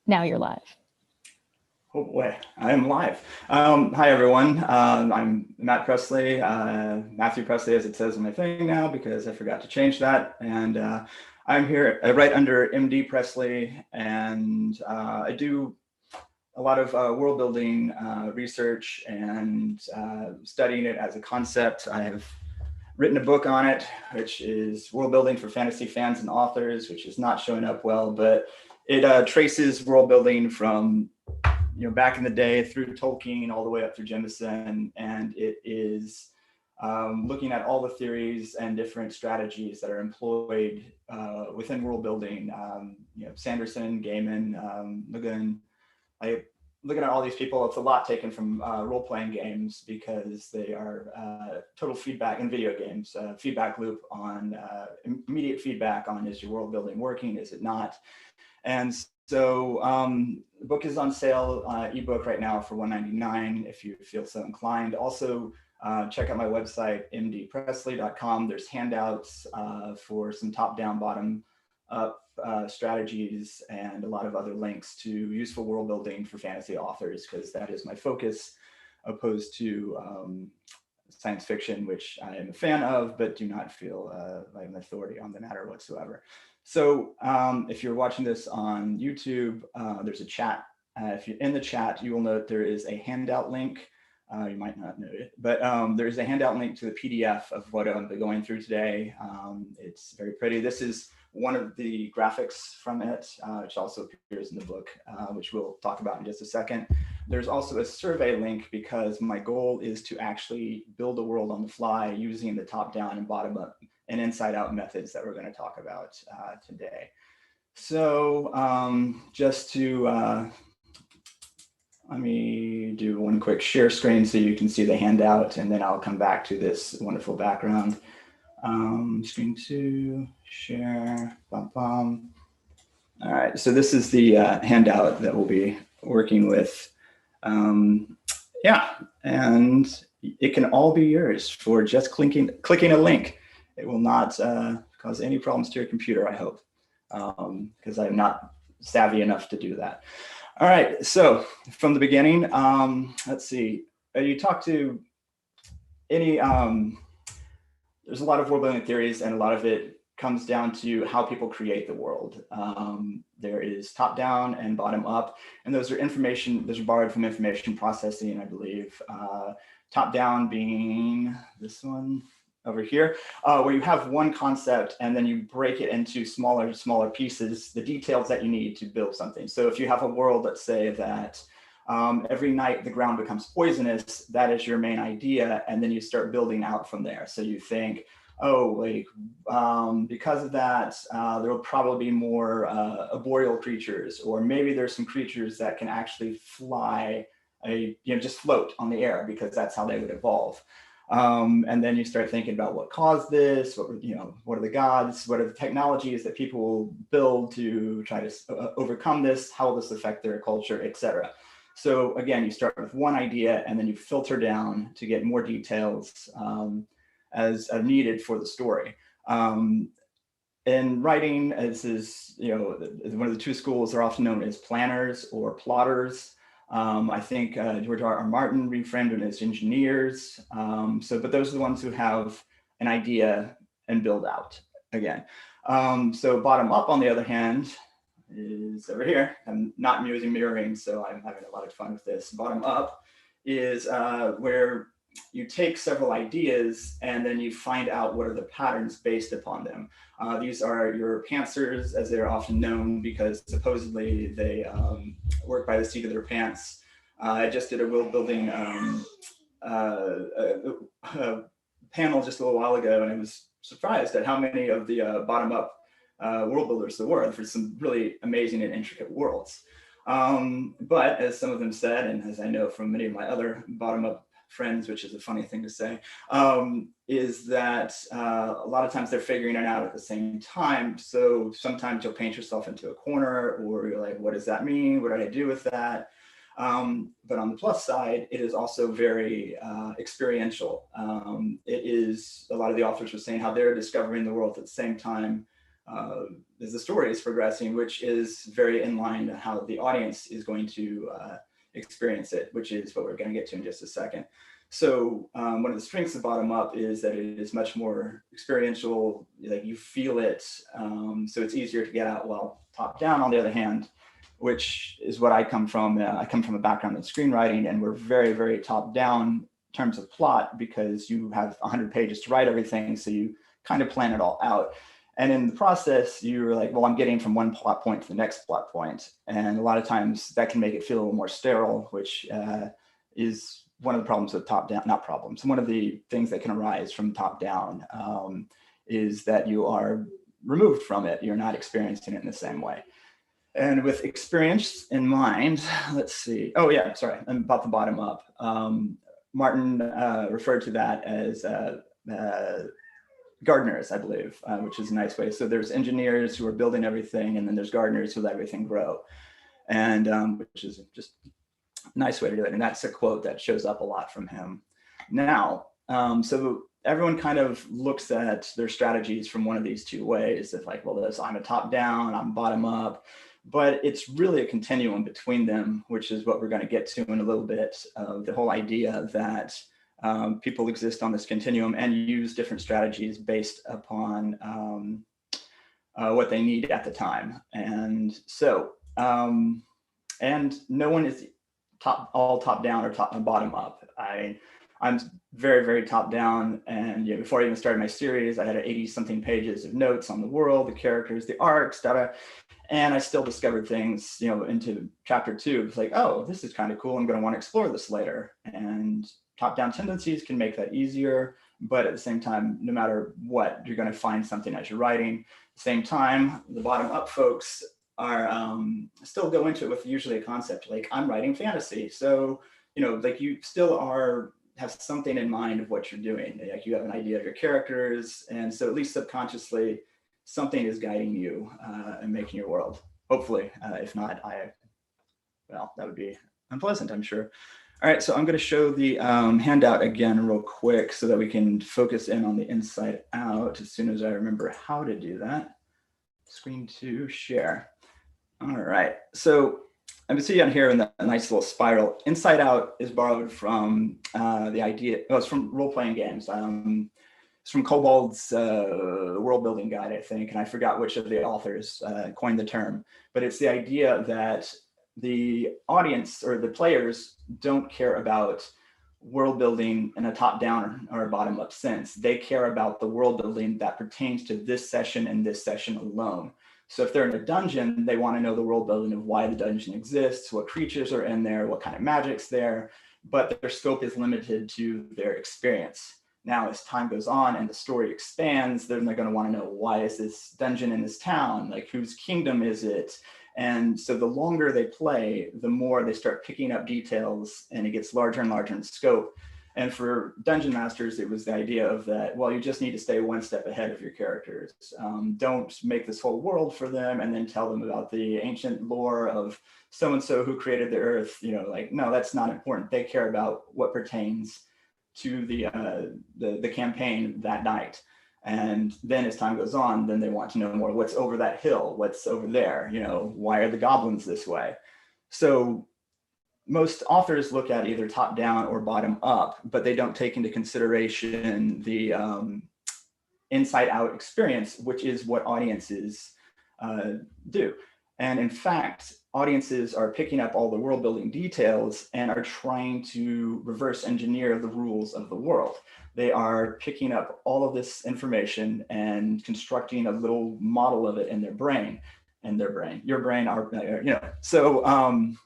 Now you're live. Oh boy, I am live. Hi everyone, I'm Matt Presley, Matthew Presley as it says in my thing now because I forgot to change that. And I'm here right under MD Presley, and I do a lot of world building research and studying it as a concept. I have written a book on it, which is World Building for Fantasy Fans and Authors, which is not showing up well, but it traces world building from back in the day through Tolkien all the way up through Jemison, and it is looking at all the theories and different strategies that are employed within world building. Sanderson, Gaiman, Lagun. Looking at all these people, it's a lot taken from role-playing games because they are total feedback in video games, feedback loop on immediate feedback on, is your world building working, is it not? And so the book is on sale, ebook right now for $1.99 if you feel so inclined. Also, check out my website, mdpresley.com. There's handouts for some top-down, bottom-up strategies and a lot of other links to useful world building for fantasy authors, because that is my focus, opposed to science fiction, which I am a fan of, but do not feel like an authority on the matter whatsoever. So if you're watching this on YouTube, there's a chat. If you're in the chat, you will note there is a handout link. You might not know it, but there's a handout link to the PDF of what I'm going through today. It's very pretty. This is one of the graphics from it, which also appears in the book, which we'll talk about in just a second. There's also a survey link because my goal is to actually build a world on the fly using the top-down and bottom-up and inside-out methods that we're going to talk about today. So just to let me do one quick share screen so you can see the handout, and then I'll come back to this wonderful background. Screen 2, share, bum, bum. All right, so this is the handout that we'll be working with. Yeah, and it can all be yours for just clicking a link. It will not cause any problems to your computer, I hope, because I'm not savvy enough to do that. All right, so from the beginning, let's see. You talk to any, there's a lot of world building theories, and a lot of it comes down to how people create the world. There is top down and bottom up, and those are borrowed from information processing, I believe. Top down being this one over here, where you have one concept and then you break it into smaller pieces, the details that you need to build something. So if you have a world, let's say that every night the ground becomes poisonous, that is your main idea, and then you start building out from there. So you think, oh, like because of that, there will probably be more arboreal creatures, or maybe there's some creatures that can actually fly, just float on the air, because that's how they would evolve. And then you start thinking about what caused this, what are the gods, what are the technologies that people will build to try to overcome this, how will this affect their culture, etc. So again, you start with one idea and then you filter down to get more details as needed for the story. In writing, as is, one of the two schools are often known as planners or plotters. I think George R. R. Martin reframed it as engineers. But those are the ones who have an idea and build out again. So bottom up, on the other hand, is over here. I'm not using mirroring, so I'm having a lot of fun with this. Bottom up is where you take several ideas and then you find out what are the patterns based upon them. These are your pantsers, as they're often known, because supposedly they work by the seat of their pants. I just did a world building panel just a little while ago, and I was surprised at how many of the bottom up world builders there were for some really amazing and intricate worlds. But as some of them said, and as I know from many of my other bottom up friends, which is a funny thing to say, is that a lot of times they're figuring it out at the same time. So sometimes you'll paint yourself into a corner, or you're like, what does that mean? What did I do with that? But on the plus side, it is also very experiential. It is, a lot of the authors were saying how they're discovering the world at the same time as the story is progressing, which is very in line to how the audience is going to experience it, which is what we're going to get to in just a second. So one of the strengths of bottom up is that it is much more experiential, like you feel it, so it's easier to get out. While top down, on the other hand, which is what I come from. I come from a background in screenwriting, and we're very, very top down in terms of plot, because you have 100 pages to write everything, so you kind of plan it all out. And in the process, you're like, well, I'm getting from one plot point to the next plot point. And a lot of times that can make it feel a little more sterile, which is one of the problems with top down, not problems. One of the things that can arise from top down is that you are removed from it. You're not experiencing it in the same way. And with experience in mind, let's see. Oh yeah, sorry, about the bottom up. Martin referred to that as gardeners, I believe, which is a nice way. So there's engineers who are building everything, and then there's gardeners who let everything grow, and which is just a nice way to do it. And that's a quote that shows up a lot from him. Now, so everyone kind of looks at their strategies from one of these two ways. It's like, well, I'm a top down, I'm bottom up, but it's really a continuum between them, which is what we're going to get to in a little bit. The whole idea that people exist on this continuum and use different strategies based upon what they need at the time. And so, and no one is all top down or bottom up. I'm very, very top down. And before I even started my series, I had 80 something pages of notes on the world, the characters, the arcs, data. And I still discovered things, into chapter 2. It's like, oh, this is kind of cool. I'm going to want to explore this later. And top-down tendencies can make that easier. But at the same time, no matter what, you're going to find something as you're writing. At the same time, the bottom-up folks are still go into it with usually a concept like, I'm writing fantasy. So, like you still have something in mind of what you're doing. Like you have an idea of your characters. And so at least subconsciously, something is guiding you and making your world. Hopefully, if not, well, that would be unpleasant, I'm sure. All right, so I'm going to show the handout again real quick so that we can focus in on the inside out as soon as I remember how to do that. Screen to share. All right, so I can see on here in the nice little spiral. Inside out is borrowed from the idea, it's from role-playing games. It's from Kobold's World Building Guide, I think, and I forgot which of the authors coined the term, but it's the idea that the audience or the players don't care about world building in a top-down or a bottom-up sense. They care about the world building that pertains to this session and this session alone. So if they're in a dungeon, they want to know the world building of why the dungeon exists, what creatures are in there, what kind of magic's there, but their scope is limited to their experience. Now, as time goes on and the story expands, then they're going to want to know, why is this dungeon in this town? Like, whose kingdom is it? And so the longer they play, the more they start picking up details, and it gets larger and larger in scope. And for dungeon masters, it was the idea of that, well, you just need to stay one step ahead of your characters. Don't make this whole world for them and then tell them about the ancient lore of so-and-so who created the earth. Like, no, that's not important. They care about what pertains to the campaign that night. And then as time goes on, then they want to know more. What's over that hill? What's over there? Why are the goblins this way? So most authors look at either top down or bottom up, but they don't take into consideration the inside out experience, which is what audiences do. And in fact, audiences are picking up all the world building details and are trying to reverse engineer the rules of the world. They are picking up all of this information and constructing a little model of it in their brain, your brain, so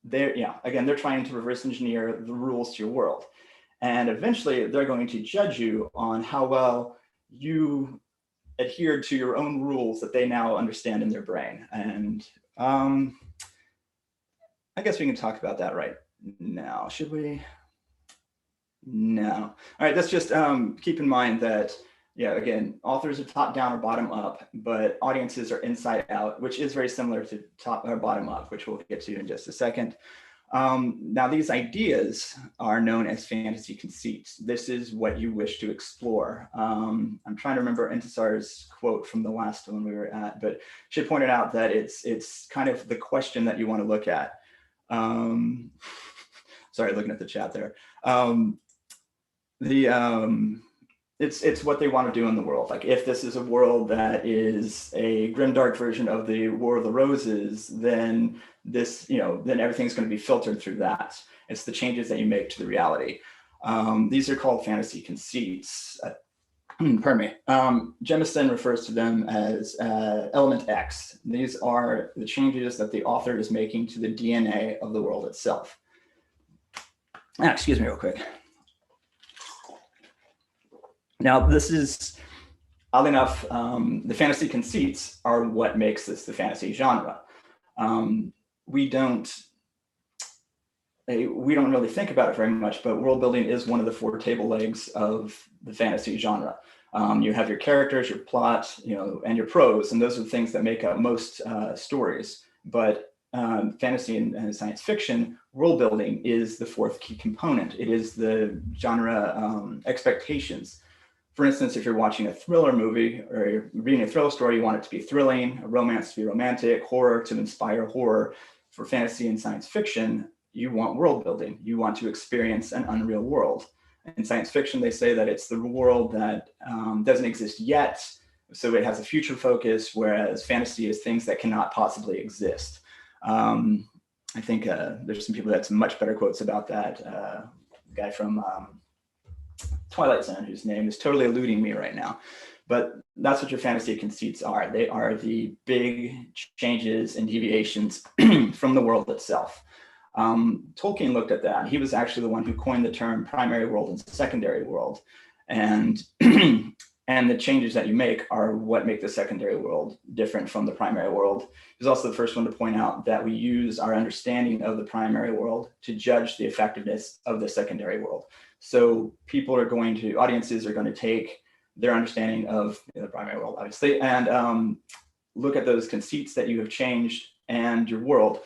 they're trying to reverse engineer the rules to your world. And eventually they're going to judge you on how well you adhere to your own rules that they now understand in their brain. And I guess we can talk about that right now. Should we? No. All right, let's just keep in mind that, again, authors are top down or bottom up, but audiences are inside out, which is very similar to top or bottom up, which we'll get to in just a second. Now, these ideas are known as fantasy conceits. This is what you wish to explore. I'm trying to remember Intisar's quote from the last one we were at, but she pointed out that it's kind of the question that you want to look at. Sorry, looking at the chat there. It's what they want to do in the world. Like, if this is a world that is a grimdark version of the War of the Roses, then then everything's going to be filtered through that. It's the changes that you make to the reality. These are called fantasy conceits. Pardon me. Jemison refers to them as element X. These are the changes that the author is making to the DNA of the world itself. Excuse me real quick. Now, this is, oddly enough, the fantasy conceits are what makes this the fantasy genre. We don't really think about it very much, but world building is one of the 4 table legs of the fantasy genre. You have your characters, your plot, and your prose, and those are the things that make up most stories. But fantasy and science fiction, world building is the 4th key component. It is the genre expectations. For instance, if you're watching a thriller movie or you're reading a thriller story, you want it to be thrilling, a romance to be romantic, horror to inspire horror. For fantasy and science fiction, you want world building. You want to experience an unreal world. In science fiction, they say that it's the world that doesn't exist yet, so it has a future focus, whereas fantasy is things that cannot possibly exist. I think there's some people that have some much better quotes about that. A guy from Twilight Zone, whose name is totally eluding me right now. But that's what your fantasy conceits are. They are the big changes and deviations from the world itself. Tolkien looked at that. He was actually the one who coined the term primary world and secondary world. And, and the changes that you make are what make the secondary world different from the primary world. He was also the first one to point out that we use our understanding of the primary world to judge the effectiveness of the secondary world. So audiences are going to take their understanding of the primary world, obviously, and look at those conceits that you have changed and your world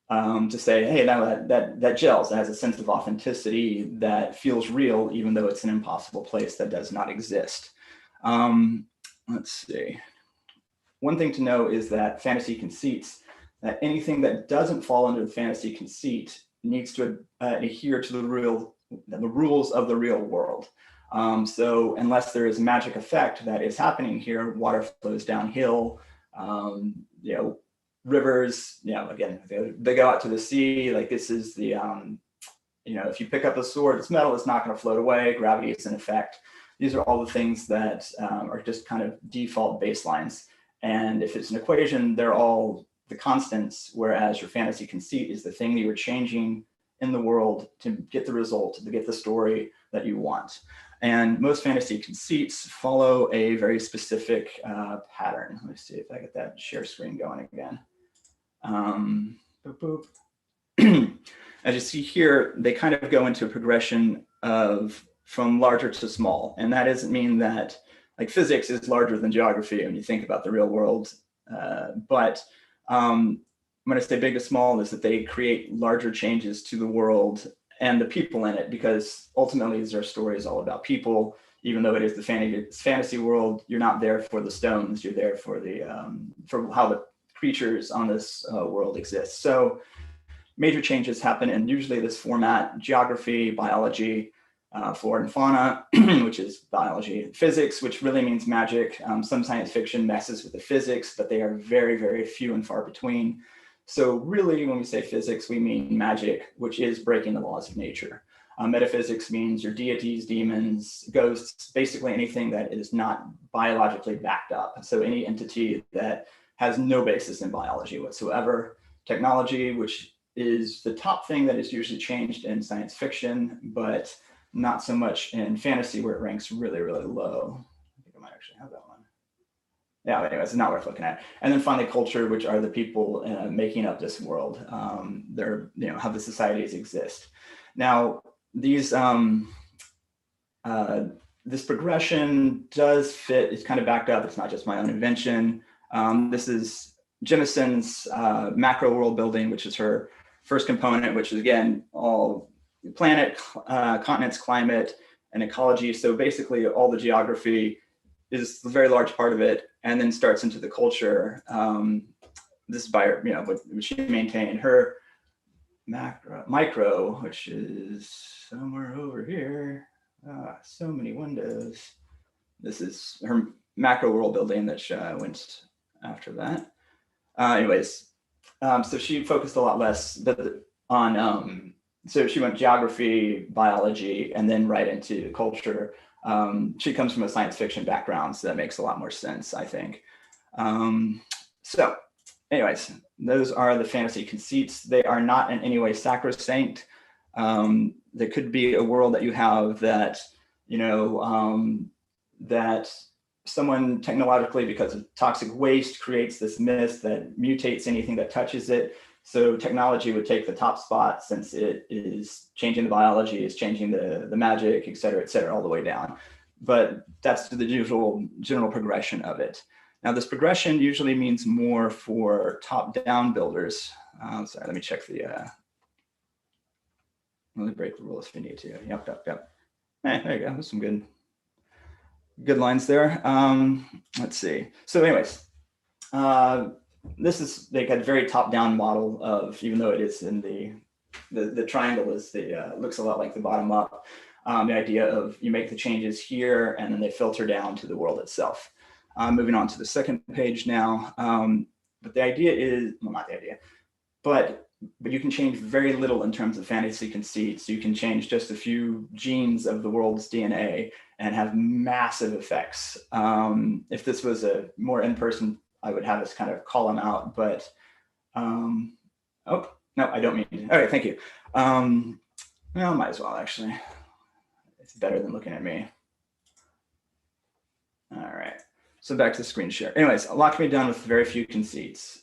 to say, hey, now that gels, that has a sense of authenticity that feels real, even though it's an impossible place that does not exist. Let's see. One thing to know is that fantasy conceits, that anything that doesn't fall under the fantasy conceit needs to adhere to the rules of the real world. So unless there is a magic effect that is happening here, water flows downhill, rivers, again, they go out to the sea. Like, this is the, if you pick up a sword, it's metal, it's not going to float away. Gravity is in effect. These are all the things that are just kind of default baselines. And if it's an equation, they're all the constants, whereas your fantasy conceit is the thing that you're changing in the world to get the result, to get the story that you want. And most fantasy conceits follow a very specific pattern. Let me see if I get that share screen going again. Boop, boop. As you see here, they kind of go into a progression of from larger to small. And that doesn't mean that, like, physics is larger than geography when you think about the real world. But when I say big to small, is that they create larger changes to the world and the people in it, because ultimately these are stories all about people. Even though it is the fantasy world, you're not there for the stones, you're there for for how the creatures on this world exist. So major changes happen in usually this format: geography, biology, flora and fauna, which is biology, physics, which really means magic. Some science fiction messes with the physics, but they are very, very few and far between. So really, when we say physics, we mean magic, which is breaking the laws of nature. Metaphysics means your deities, demons, ghosts, basically anything that is not biologically backed up. So any entity that has no basis in biology whatsoever. Technology, which is the top thing that is usually changed in science fiction, but not so much in fantasy, where it ranks really, really low. I think I might actually have that one. Yeah, anyways, it's not worth looking at. And then finally, culture, which are the people making up this world. They're, how the societies exist. Now, these this progression does fit. It's kind of backed up. It's not just my own invention. This is Jemison's macro world building, which is her first component, which is again, all planet, continents, climate, and ecology. So basically all the geography is a very large part of it, and then starts into the culture. This is by, what she maintained. Her micro, which is somewhere over here. So many windows. This is her macro world building that went after that. So she focused a lot less on, so she went geography, biology, and then right into culture. She comes from a science fiction background, so that makes a lot more sense, I think. So anyways, those are the fantasy conceits. They are not in any way sacrosanct. There could be a world that you have that, that someone technologically, because of toxic waste, creates this mist that mutates anything that touches it. So technology would take the top spot since it is changing the biology, is changing the magic, et cetera, all the way down. But that's the usual general progression of it. Now, this progression usually means more for top-down builders. Sorry, let me check the, let me break the rules if you need to. Yep. Hey, there you go, there's some good lines there. Let's see. So anyways, this is like a very top-down model of, even though it is in the triangle is looks a lot like the bottom up. The idea of you make the changes here and then they filter down to the world itself. Moving on to the second page now. But the idea is, well, not the idea, but you can change very little in terms of fantasy conceits. You can change just a few genes of the world's DNA and have massive effects. If this was a more in-person, I would have us kind of call them out, but, oh, no, I don't mean to. All right, thank you. Well, might as well, actually. It's better than looking at me. All right, so back to screen share. Anyways, a lot can be done with very few conceits.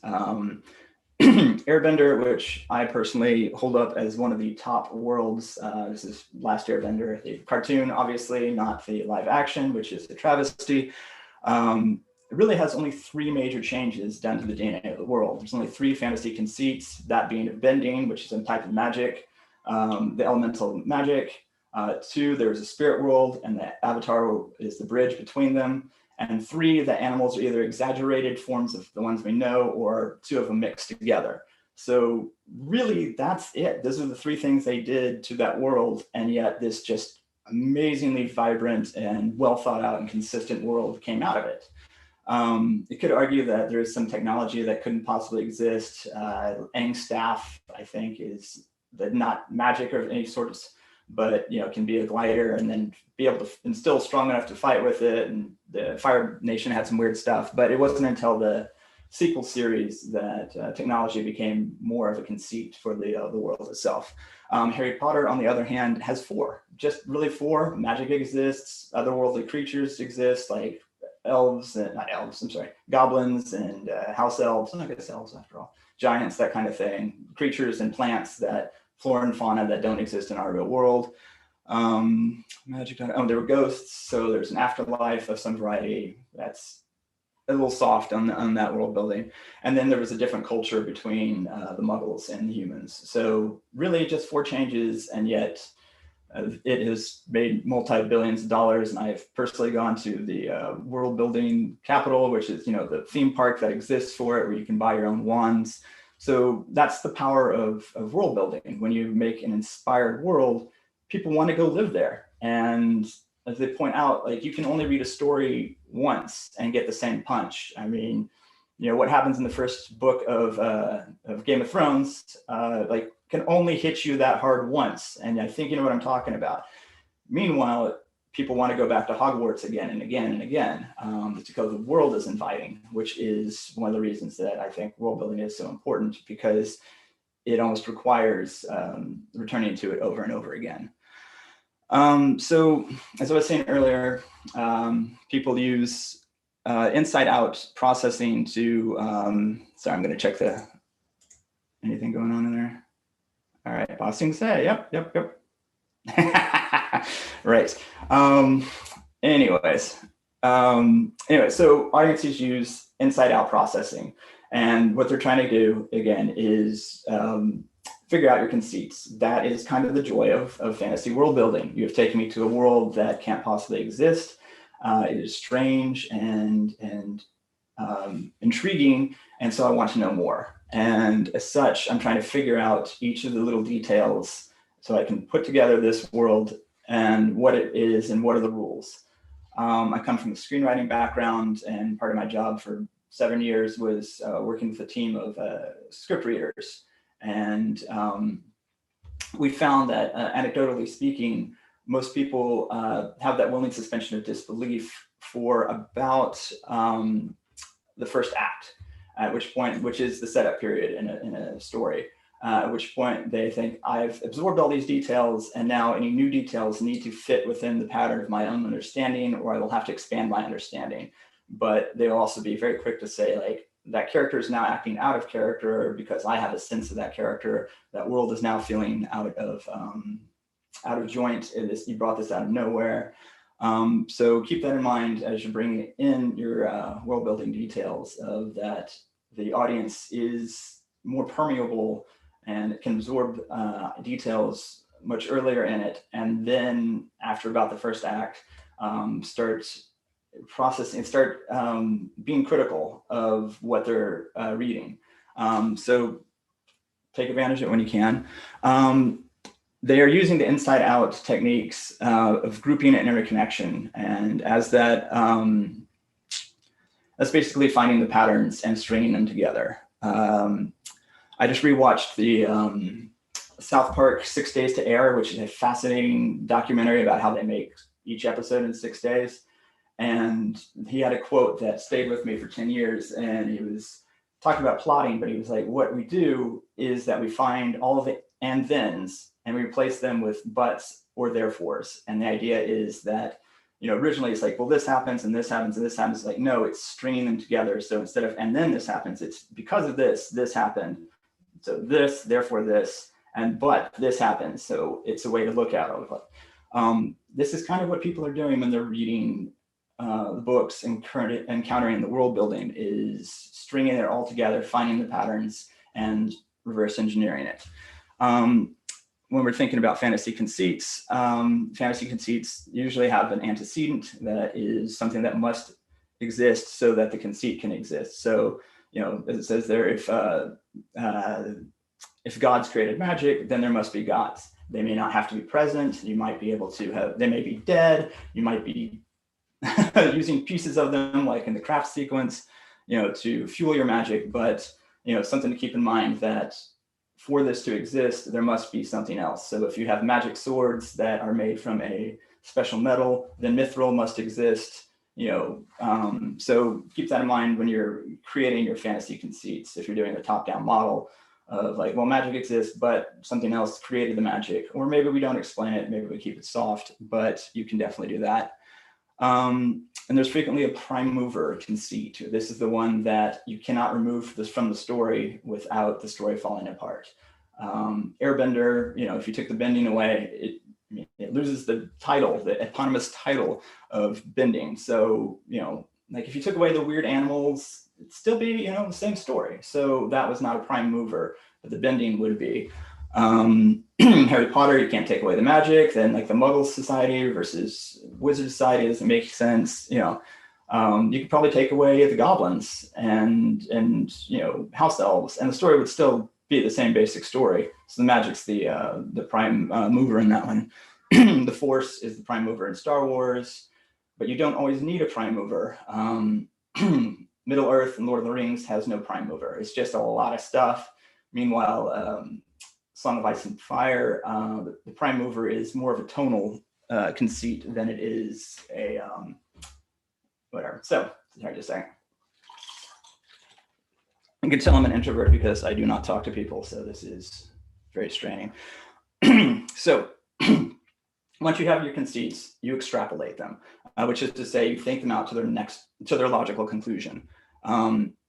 Airbender, which I personally hold up as one of the top worlds. This is Last Airbender, the cartoon, obviously, not the live action, which is a travesty. It really has only 3 major changes done to the DNA of the world. There's only 3 fantasy conceits, that being bending, which is Untitled Magic, the elemental magic. 2, there's a spirit world, and the avatar is the bridge between them. And 3, the animals are either exaggerated forms of the ones we know, or 2 of them mixed together. So really, that's it. Those are the 3 things they did to that world, and yet this just amazingly vibrant and well thought out and consistent world came out of it. You could argue that there is some technology that couldn't possibly exist. Aang's staff, I think, is not magic of any sort, but can be a glider and then be able to, and still strong enough to fight with it. And the Fire Nation had some weird stuff, but it wasn't until the sequel series that technology became more of a conceit for the world itself. Harry Potter, on the other hand, has 4, just really 4. Magic exists, otherworldly creatures exist, like goblins and house elves, I guess elves after all, giants, that kind of thing, creatures and plants, that flora and fauna that don't exist in our real world. Magic, there were ghosts, so there's an afterlife of some variety. That's a little soft on that world building. And then there was a different culture between the Muggles and the humans. So really just 4 changes, and yet it has made multi-billions of dollars. And I've personally gone to the world building capital, which is the theme park that exists for it, where you can buy your own wands. So that's the power of world building. When you make an inspired world, people want to go live there. And as they point out, like, you can only read a story once and get the same punch. I mean, what happens in the first book of Game of Thrones, like, can only hit you that hard once. And I think you know what I'm talking about. Meanwhile, people want to go back to Hogwarts again and again and again. It's because the world is inviting, which is one of the reasons that I think world building is so important, because it almost requires returning to it over and over again. So as I was saying earlier, people use inside-out processing to, sorry, I'm going to check anything going on in there. All right, bossing say, yep. Right. Anyway, so audiences use inside-out processing, and what they're trying to do again is figure out your conceits. That is kind of the joy of fantasy world building. You have taken me to a world that can't possibly exist. It is strange and intriguing, and so I want to know more. And as such, I'm trying to figure out each of the little details so I can put together this world and what it is and what are the rules. I come from a screenwriting background, and part of my job for 7 years was working with a team of script readers. And we found that, anecdotally speaking, most people have that willing suspension of disbelief for about the first act, at which point, which is the setup period in a story, at which point they think, I've absorbed all these details, and now any new details need to fit within the pattern of my own understanding, or I will have to expand my understanding. But they'll also be very quick to say, like, that character is now acting out of character because I have a sense of that character. That world is now feeling out of joint. You brought this out of nowhere. So keep that in mind as you're bringing in your world building details, of that the audience is more permeable and it can absorb details much earlier in it. And then after about the first act, start processing, start being critical of what they're reading. So take advantage of it when you can. They are using the inside out techniques of grouping and interconnection. And as that, that's basically finding the patterns and stringing them together. I just rewatched the South Park 6 Days to Air, which is a fascinating documentary about how they make each episode in 6 days. And he had a quote that stayed with me for 10 years. And he was talking about plotting, but he was like, what we do is that we find all of the and thens and we replace them with buts or therefores. And the idea is that, you know, originally it's like, well, this happens and this happens and this happens. Like, no, it's stringing them together. So instead of, and then this happens, it's because of this, this happened. So this, therefore this, and but this happens. So it's a way to look at it. This is kind of what people are doing when they're reading the books and encountering the world building, is stringing it all together, finding the patterns and reverse engineering it. When we're thinking about fantasy conceits usually have an antecedent that is something that must exist so that the conceit can exist. So, you know, as it says there, if gods created magic, then there must be gods. They may not have to be present. You might be able to have, they may be dead. You might be using pieces of them, like in the craft sequence, you know, to fuel your magic. But, you know, something to keep in mind that for this to exist, there must be something else. So if you have magic swords that are made from a special metal, then mithril must exist, you know. So keep that in mind when you're creating your fantasy conceits. If you're doing a top-down model of like, well, magic exists, but something else created the magic, or maybe we don't explain it, maybe we keep it soft, but you can definitely do that. And there's frequently a prime mover conceit. This is the one that you cannot remove this from the story without the story falling apart. Airbender, you know, if you took the bending away, it loses the title, the eponymous title of bending. So, you know, like if you took away the weird animals, it'd still be, you know, the same story. So that was not a prime mover, but the bending would be. Harry Potter, you can't take away the magic. Then like the Muggle Society versus Wizard Society doesn't make sense. You know, you could probably take away the goblins and you know, house elves, and the story would still be the same basic story. So the magic's the prime mover in that one. The Force is the prime mover in Star Wars, but you don't always need a prime mover. Middle Earth and Lord of the Rings has no prime mover. It's just a lot of stuff. Meanwhile, Song of Ice and Fire, the prime mover is more of a tonal conceit than it is a whatever. So it's hard to say. You can tell I'm an introvert because I do not talk to people, so this is very straining. So once you have your conceits, you extrapolate them, which is to say you think them out to their logical conclusion.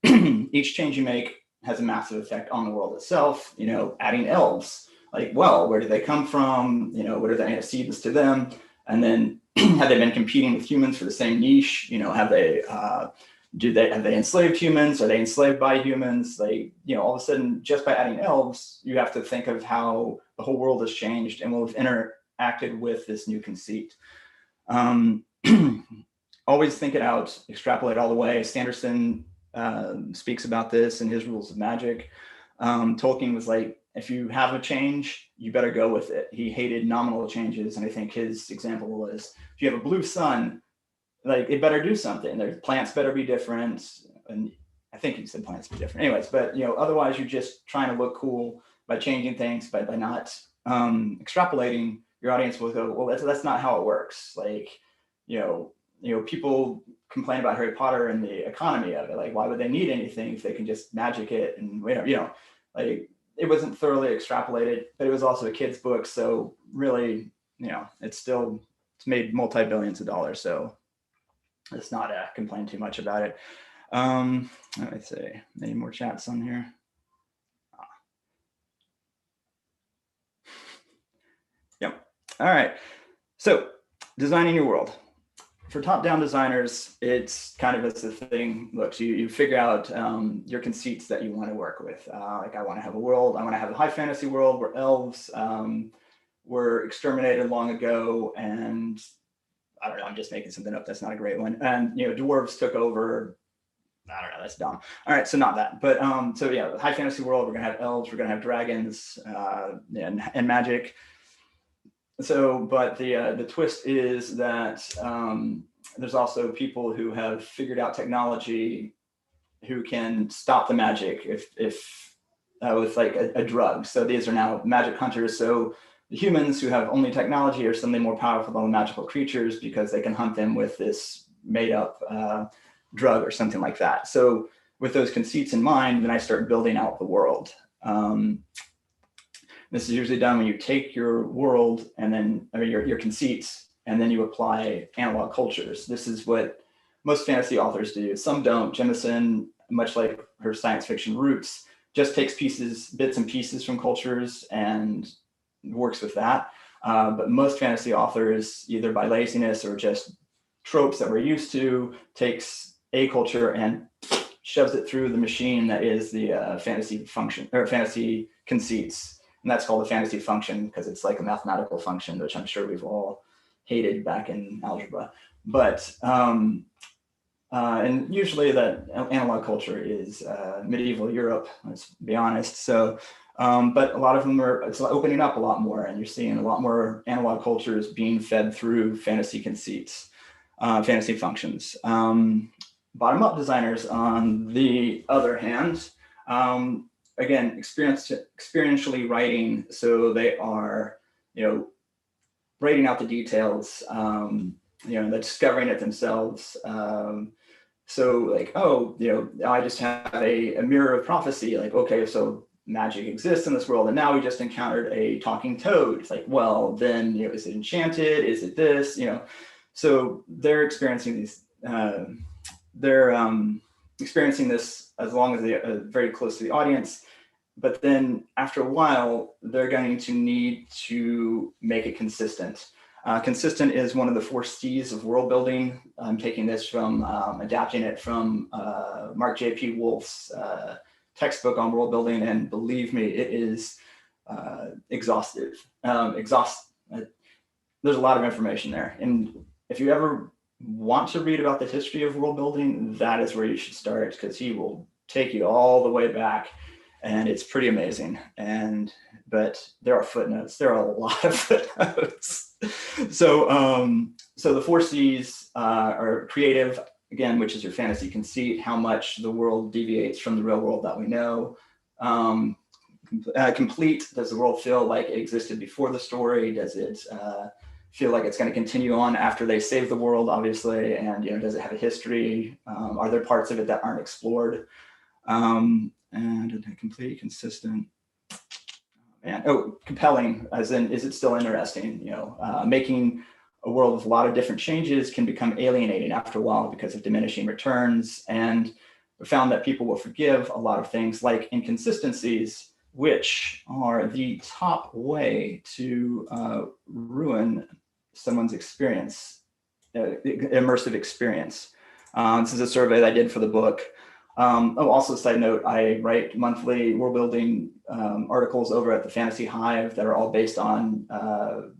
Each change you make has a massive effect on the world itself. You know, adding elves, like, well, where do they come from? You know, what are the antecedents to them? And then have they been competing with humans for the same niche? You know, have they Have they enslaved humans? Are they enslaved by humans? Like, all of a sudden, just by adding elves, you have to think of how the whole world has changed and will have interacted with this new conceit. Always think it out, extrapolate all the way. Sanderson speaks about this in his Rules of Magic. Tolkien was like, if you have a change, you better go with it. He hated nominal changes. And I think his example was, if you have a blue sun, like, it better do something. Their plants better be different. And I think he said plants be different. Anyways, but otherwise you're just trying to look cool by changing things, but by not extrapolating, your audience will go, well, that's not how it works. Like, people complain about Harry Potter and the economy of it. Like, why would they need anything if they can just magic it? And like, it wasn't thoroughly extrapolated, but it was also a kid's book. So really, it's made multi-billions of dollars. So let's not complain too much about it. Let me see, any more chats on here? Yep. All right. So designing your world. For top-down designers, it's kind of as the thing looks. You figure out your conceits that you want to work with. Like, I want to have a world. I want to have a high fantasy world where elves were exterminated long ago, and I don't know, I'm just making something up. That's not a great one. And dwarves took over. I don't know, that's dumb. All right, so not that. But so yeah, high fantasy world, we're gonna have elves, we're gonna have dragons, and magic. So, but the twist is that there's also people who have figured out technology who can stop the magic if with like a drug. So these are now magic hunters. So the humans who have only technology are suddenly more powerful than the magical creatures because they can hunt them with this made up drug or something like that. So with those conceits in mind, then I start building out the world. This is usually done when you take your world and then, your conceits, and then you apply analog cultures. This is what most fantasy authors do. Some don't. Jemison, much like her science fiction roots, just takes bits and pieces from cultures and works with that. But most fantasy authors, either by laziness or just tropes that we're used to, takes a culture and shoves it through the machine that is the fantasy function or fantasy conceits. And that's called a fantasy function because it's like a mathematical function, which I'm sure we've all hated back in algebra. But and usually that analog culture is medieval Europe, let's be honest. So, but a lot of them it's opening up a lot more, and you're seeing a lot more analog cultures being fed through fantasy conceits, fantasy functions. Bottom-up designers, on the other hand, again, experientially writing, so they are, writing out the details, they're discovering it themselves. So like, I just have a mirror of prophecy. Like, okay, so magic exists in this world, and now we just encountered a talking toad. It's like, well, then, is it enchanted? Is it this? So they're experiencing these. They're experiencing this as long as they are very close to the audience. But then after a while, they're going to need to make it consistent. Consistent is one of the 4 C's of world building. I'm taking this from, adapting it from Mark J.P. Wolf's textbook on world building. And believe me, it is exhaustive. There's a lot of information there. And if you ever want to read about the history of world building, that is where you should start, because he will take you all the way back. And it's pretty amazing. But there are footnotes. There are a lot of footnotes. So the 4 C's are creative, again, which is your fantasy conceit, how much the world deviates from the real world that we know. Complete, does the world feel like it existed before the story? Does it feel like it's going to continue on after they save the world, obviously? And, does it have a history? Are there parts of it that aren't explored? And complete, consistent, and compelling, as in, is it still interesting? Making a world with a lot of different changes can become alienating after a while because of diminishing returns. And we found that people will forgive a lot of things like inconsistencies, which are the top way to ruin someone's experience, immersive experience. This is a survey that I did for the book. Also, side note, I write monthly world building articles over at the Fantasy Hive that are all based on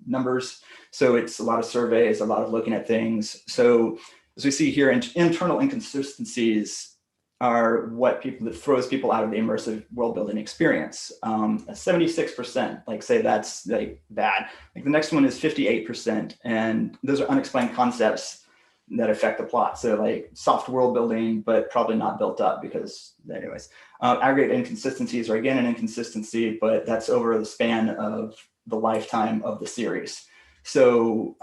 numbers. So it's a lot of surveys, a lot of looking at things. So as we see here, internal inconsistencies are what that throws people out of the immersive world building experience. 76%, like say that's like bad. Like the next one is 58%, and those are unexplained concepts that affect the plot. So like soft world building, but probably not built up because anyways. Aggregate inconsistencies are again an inconsistency, but that's over the span of the lifetime of the series. So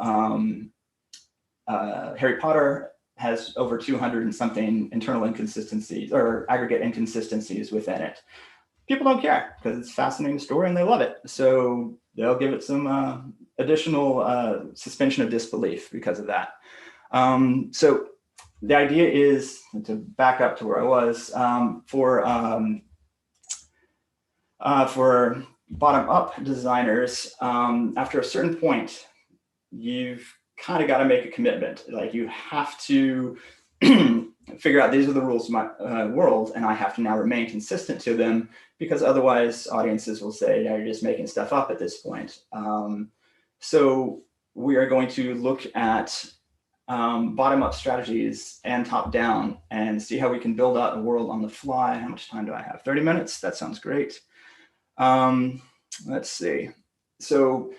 Harry Potter has over 200 and something internal inconsistencies or aggregate inconsistencies within it. People don't care because it's a fascinating story and they love it. So they'll give it some additional suspension of disbelief because of that. So the idea is, to back up to where I was, for bottom-up designers, after a certain point, you've kind of got to make a commitment. Like you have to figure out these are the rules of my world, and I have to now remain consistent to them, because otherwise audiences will say, yeah, you're just making stuff up at this point. So we are going to look at bottom-up strategies and top-down and see how we can build out a world on the fly. How much time do I have? 30 minutes? That sounds great. Let's see. So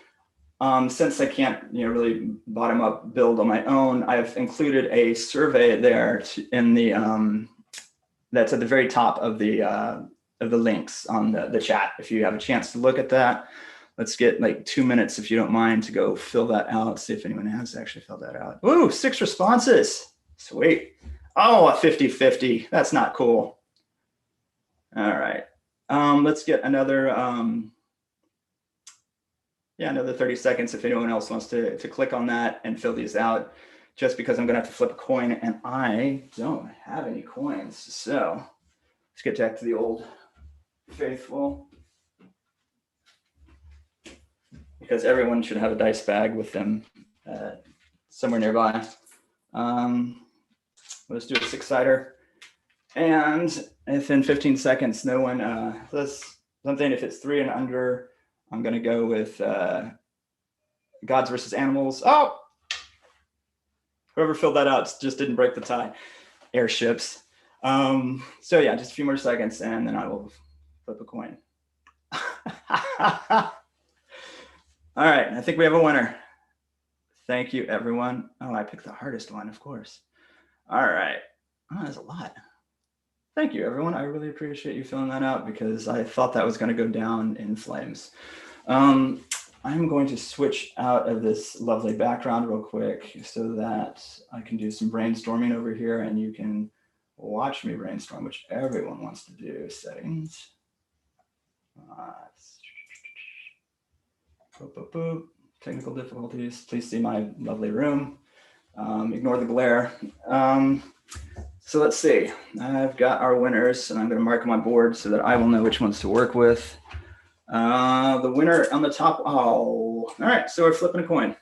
since I can't really bottom-up build on my own, I've included a survey there in the that's at the very top of the links on the chat. If you have a chance to look at that, let's get like 2 minutes, if you don't mind, to go fill that out. See if anyone has actually filled that out. Ooh, 6 responses. Sweet. Oh, a 50-50. That's not cool. All right. Let's get another, another 30 seconds if anyone else wants to click on that and fill these out, just because I'm going to have to flip a coin and I don't have any coins. So let's get back to the old faithful, because everyone should have a dice bag with them somewhere nearby. Let's do a 6-sider. And if in 15 seconds, no one, something, if it's 3 and under, I'm going to go with Gods versus Animals. Oh, whoever filled that out just didn't break the tie. Airships. So yeah, just a few more seconds and then I will flip a coin. All right, I think we have a winner. Thank you, everyone. Oh, I picked the hardest one, of course. All right. Oh, that's a lot. Thank you, everyone. I really appreciate you filling that out because I thought that was going to go down in flames. I'm going to switch out of this lovely background real quick so that I can do some brainstorming over here and you can watch me brainstorm, which everyone wants to do. Settings. Boop, boop, boop. Technical difficulties. Please see my lovely room. Ignore the glare. So let's see. I've got our winners, and I'm going to mark on my board so that I will know which ones to work with. The winner on the top. Oh, all right. So we're flipping a coin.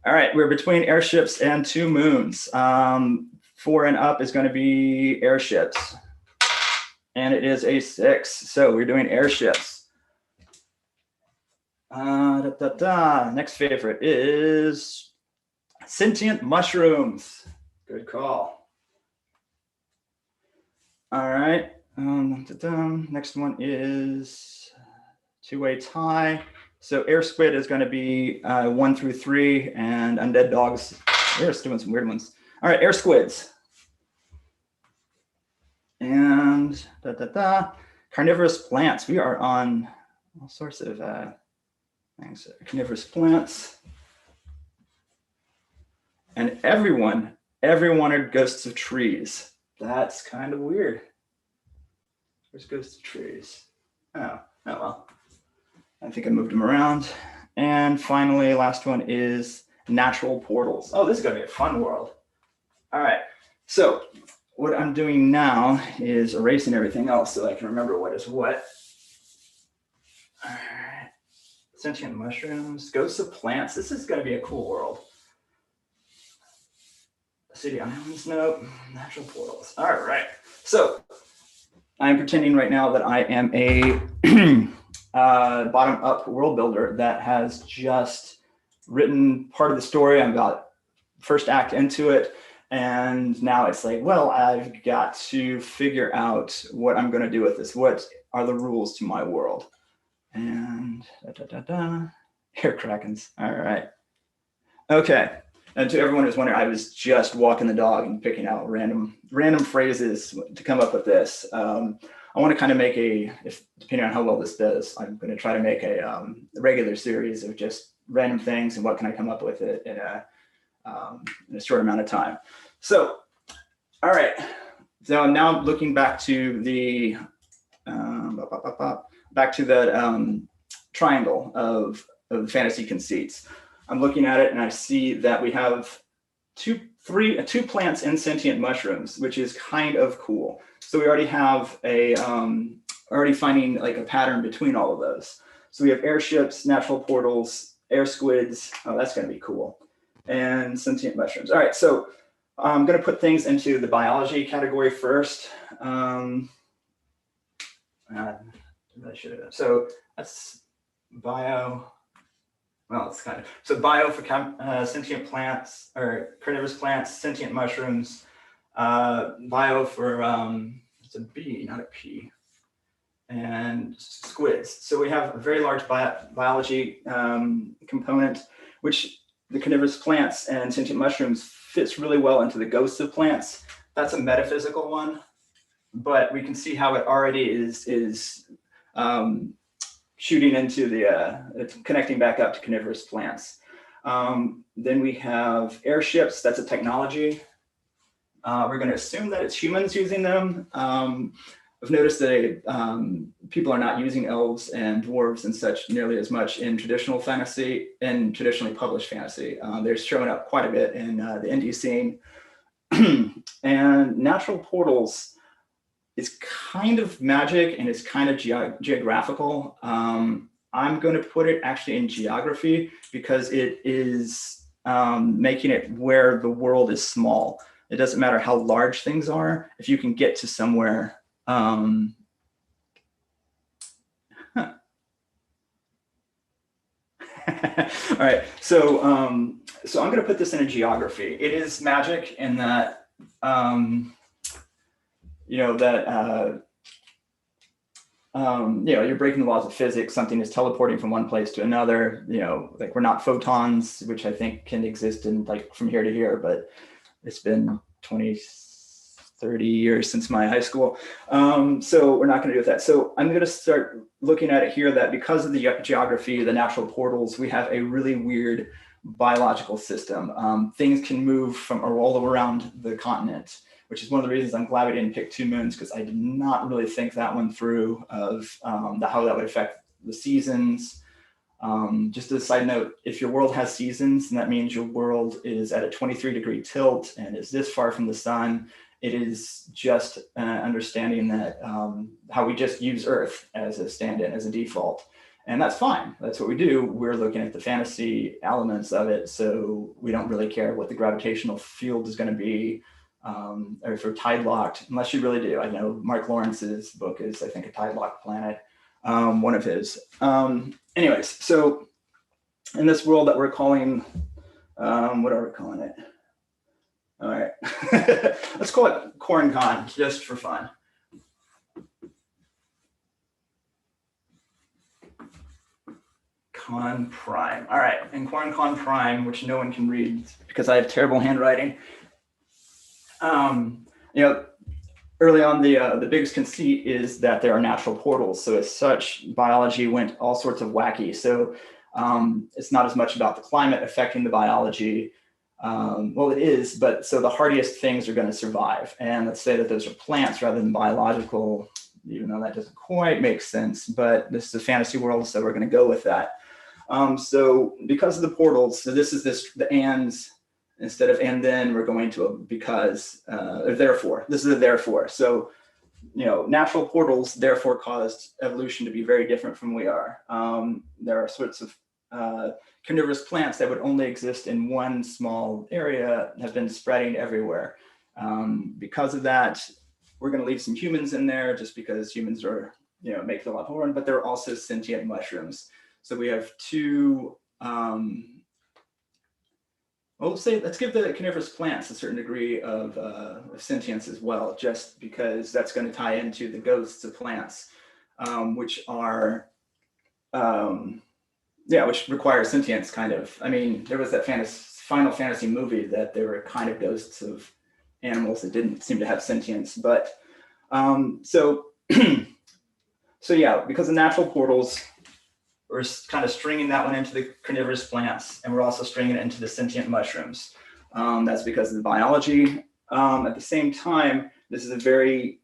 All right. We're between Airships and 2 moons. 4 and up is going to be Airships, and it is a 6. So we're doing Airships. Next favorite is Sentient Mushrooms. Good call. All right. Next one is 2-way tie. So Air Squid is going to be 1 through 3, and Undead Dogs. We're doing some weird ones. All right, Air Squids. And carnivorous plants. We are on all sorts of things. Carnivorous plants. And everyone wanted Ghosts of Trees. That's kind of weird. Where's Ghosts of Trees? Oh well. I think I moved them around. And finally, last one is Natural Portals. Oh, this is going to be a fun world. All right. So what I'm doing now is erasing everything else so I can remember what is what. All right. Sentient mushrooms, ghosts of plants. This is going to be a cool world. city islands, no, natural portals. All right. So I'm pretending right now that I am a bottom-up world builder that has just written part of the story. I'm about first act into it. And now it's like, well, I've got to figure out what I'm going to do with this. What are the rules to my world? And hair krakens. All right. Okay. And to everyone who's wondering, I was just walking the dog and picking out random phrases to come up with this. I want to kind of make depending on how well this does, I'm going to try to make a regular series of just random things and what can I come up with it in a short amount of time. So, all right. So I'm now looking back to the triangle of fantasy conceits. I'm looking at it and I see that we have two plants and sentient mushrooms, which is kind of cool. So we already have already finding like a pattern between all of those. So we have airships, natural portals, air squids. Oh, that's going to be cool. And sentient mushrooms. All right, so I'm going to put things into the biology category first. I really should have. So that's bio. Well, it's kind of, so bio for sentient plants or carnivorous plants, sentient mushrooms, bio for, it's a B, not a P, and squids. So we have a very large biology component, which the carnivorous plants and sentient mushrooms fits really well into the ghosts of plants. That's a metaphysical one, but we can see how it already is shooting into it's connecting back up to carnivorous plants. Then we have airships. That's a technology. We're going to assume that it's humans using them. I've noticed that people are not using elves and dwarves and such nearly as much in traditional fantasy and traditionally published fantasy. They're showing up quite a bit in the indie scene. And natural portals is kind of magic and it's kind of geographical. I'm going to put it actually in geography because it is making it where the world is small. It doesn't matter how large things are. If you can get to somewhere, all right, so I'm going to put this in a geography. It is magic in that, you're breaking the laws of physics. Something is teleporting from one place to another. Like we're not photons, which I think can exist in like from here to here, but it's been 20, 30 years since my high school. So we're not going to do that. So I'm going to start looking at it here that because of the geography, the natural portals, we have a really weird biological system. Things can move from all around the continent, which is one of the reasons I'm glad we didn't pick 2 moons, because I did not really think that one through of how that would affect the seasons. Just as a side note, if your world has seasons, then that means your world is at a 23-degree tilt and is this far from the sun. It is just understanding that how we just use Earth as a stand-in, as a default. And that's fine. That's what we do. We're looking at the fantasy elements of it. So we don't really care what the gravitational field is going to be. Or if we're tide locked, unless you really do. I know Mark Lawrence's book is, I think, a tide locked planet, one of his. Anyways, so in this world that we're calling, what are we calling it? All right, let's call it Corn Con, just for fun. Con Prime. All right, and Corn Con Prime, which no one can read because I have terrible handwriting. Early on, the biggest conceit is that there are natural portals. So as such, biology went all sorts of wacky. So it's not as much about the climate affecting the biology. Well, it is, but so the hardiest things are going to survive. And let's say that those are plants rather than biological, even though that doesn't quite make sense. But this is a fantasy world, so we're going to go with that. So because of the portals, so this is the ands. Instead of and then, we're going to a because, or therefore. This is a therefore. So, natural portals therefore caused evolution to be very different from we are. There are sorts of carnivorous plants that would only exist in one small area have been spreading everywhere. Because of that, we're going to leave some humans in there just because humans are, make the lot horn, but there are also sentient mushrooms. So we have two, let's give the carnivorous plants a certain degree of sentience as well, just because that's going to tie into the ghosts of plants, which are, which require sentience, kind of. I mean, there was that Final Fantasy movie that they were kind of ghosts of animals that didn't seem to have sentience. But so yeah, because of natural portals, we're kind of stringing that one into the carnivorous plants, and we're also stringing it into the sentient mushrooms. That's because of the biology. At the same time, this is a very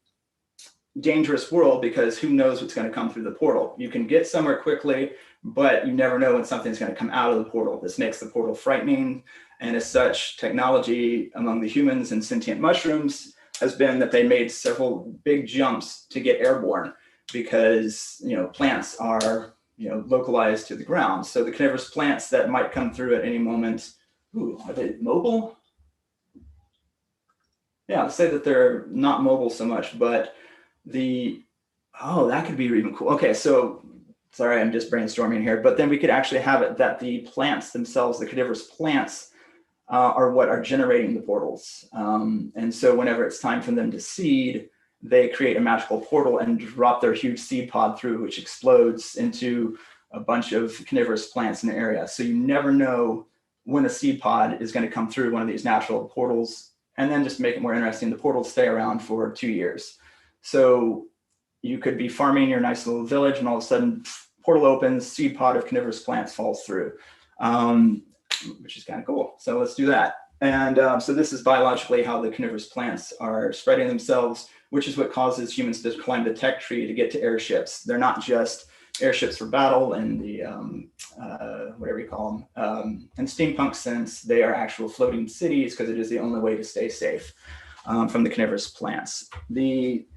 dangerous world because who knows what's going to come through the portal. You can get somewhere quickly, but you never know when something's going to come out of the portal. This makes the portal frightening. And as such, technology among the humans and sentient mushrooms has been that they made several big jumps to get airborne because, plants are, localized to the ground. So the carnivorous plants that might come through at any moment, are they mobile? Yeah, let's say that they're not mobile so much, but that could be even cool. Okay, so sorry, I'm just brainstorming here, but then we could actually have it that the plants themselves, the carnivorous plants, are what are generating the portals. And so whenever it's time for them to seed, they create a magical portal and drop their huge seed pod through, which explodes into a bunch of carnivorous plants in the area. So you never know when a seed pod is going to come through one of these natural portals. And then just to make it more interesting, the portals stay around for 2 years. So you could be farming your nice little village and all of a sudden portal opens, seed pod of carnivorous plants falls through, which is kind of cool. So let's do that. And so this is biologically how the carnivorous plants are spreading themselves, which is what causes humans to climb the tech tree to get to airships. They're not just airships for battle in the, whatever you call them, in steampunk sense. They are actual floating cities because it is the only way to stay safe from the carnivorous plants. The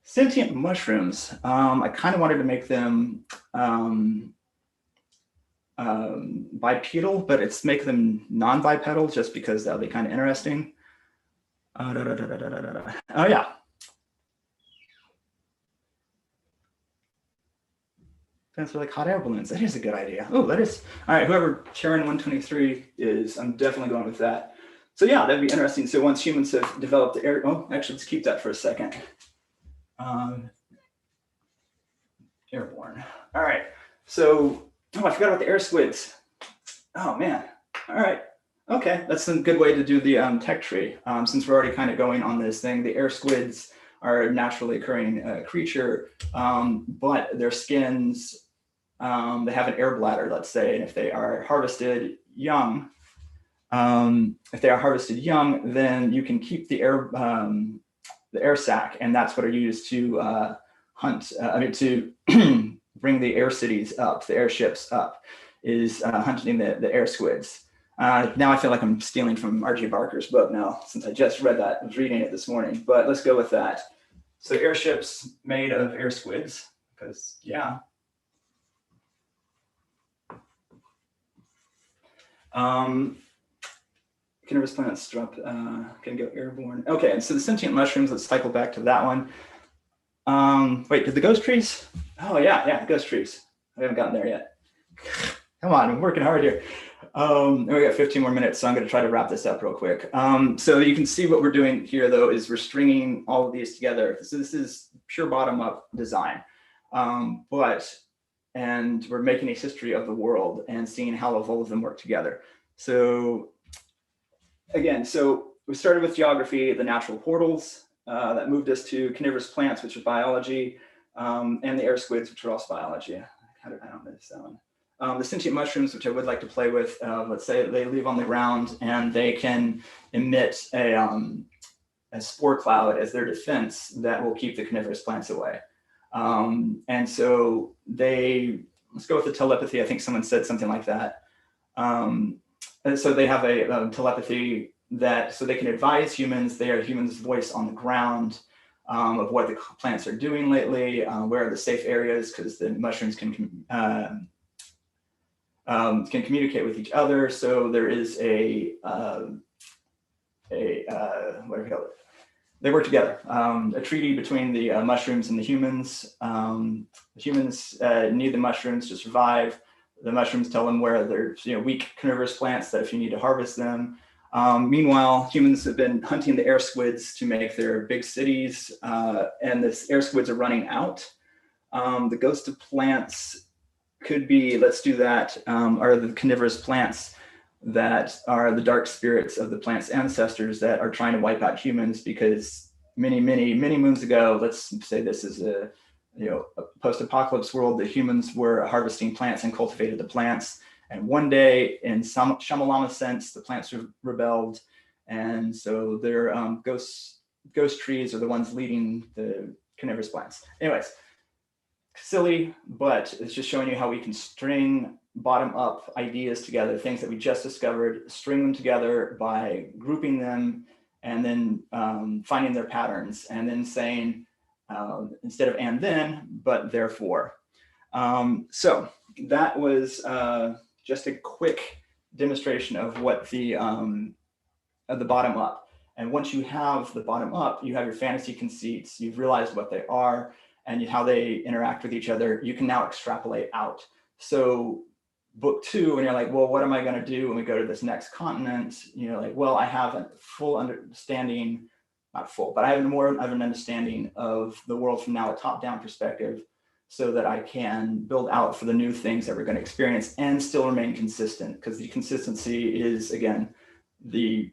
sentient mushrooms, I kind of wanted to make them bipedal, but it's make them non-bipedal just because that'll be kind of interesting. Oh yeah. Fans are like hot air balloons. That is a good idea. Oh, that is. All right, whoever Sharon 123 is, I'm definitely going with that. So yeah, that'd be interesting. So once humans have developed the air, actually, let's keep that for a second. Airborne. All right. So, I forgot about the air squids. Oh man. All right. Okay, that's a good way to do the tech tree. Since we're already kind of going on this thing, the air squids are a naturally occurring creature, but their skins, they have an air bladder, let's say, and if they are harvested young, then you can keep the air sac, and that's what are used to hunt. To bring the air cities up, the airships up, is hunting the air squids. Now I feel like I'm stealing from R.J. Barker's book now, since I just read that. I was reading it this morning, but let's go with that. So airships made of air squids, because yeah. Carnivorous plants can go airborne. Okay, and so the sentient mushrooms, let's cycle back to that one. Wait, did the ghost trees? Oh yeah, ghost trees. I haven't gotten there yet. Come on, I'm working hard here. And we got 15 more minutes, so I'm going to try to wrap this up real quick. So you can see what we're doing here, though, is we're stringing all of these together. So this is pure bottom-up design, and we're making a history of the world and seeing how all of them work together. So again, so we started with geography, the natural portals that moved us to carnivorous plants, which are biology, and the air squids, which are also biology. I don't miss that one. The sentient mushrooms, which I would like to play with, let's say they live on the ground and they can emit a spore cloud as their defense that will keep the carnivorous plants away. And so let's go with the telepathy. I think someone said something like that. And so they have a telepathy so they can advise humans. They are humans' voice on the ground of what the plants are doing lately, where are the safe areas, because the mushrooms can can communicate with each other. So there is what do we call it? They work together. A treaty between the mushrooms and the humans. The humans need the mushrooms to survive. The mushrooms tell them where there's weak carnivorous plants that if you need to harvest them. Meanwhile, humans have been hunting the air squids to make their big cities, and the air squids are running out. The ghost of plants could be, let's do that, are the carnivorous plants that are the dark spirits of the plant's ancestors that are trying to wipe out humans, because many moons ago, let's say this is a post-apocalypse world, the humans were harvesting plants and cultivated the plants. And one day, in some Shamalama sense, the plants rebelled. And so their ghost trees are the ones leading the carnivorous plants. Anyways, silly, but it's just showing you how we can string bottom-up ideas together, things that we just discovered, string them together by grouping them, and then finding their patterns, and then saying, instead of and then, but therefore. So that was just a quick demonstration of what the bottom up. And once you have the bottom up, you have your fantasy conceits, you've realized what they are and how they interact with each other, you can now extrapolate out. So book 2, when you're like, well, what am I going to do when we go to this next continent? Like, well, I have a full understanding, not full, but I have more of an understanding of the world from now a top-down perspective, so that I can build out for the new things that we're going to experience and still remain consistent, because the consistency is, again, the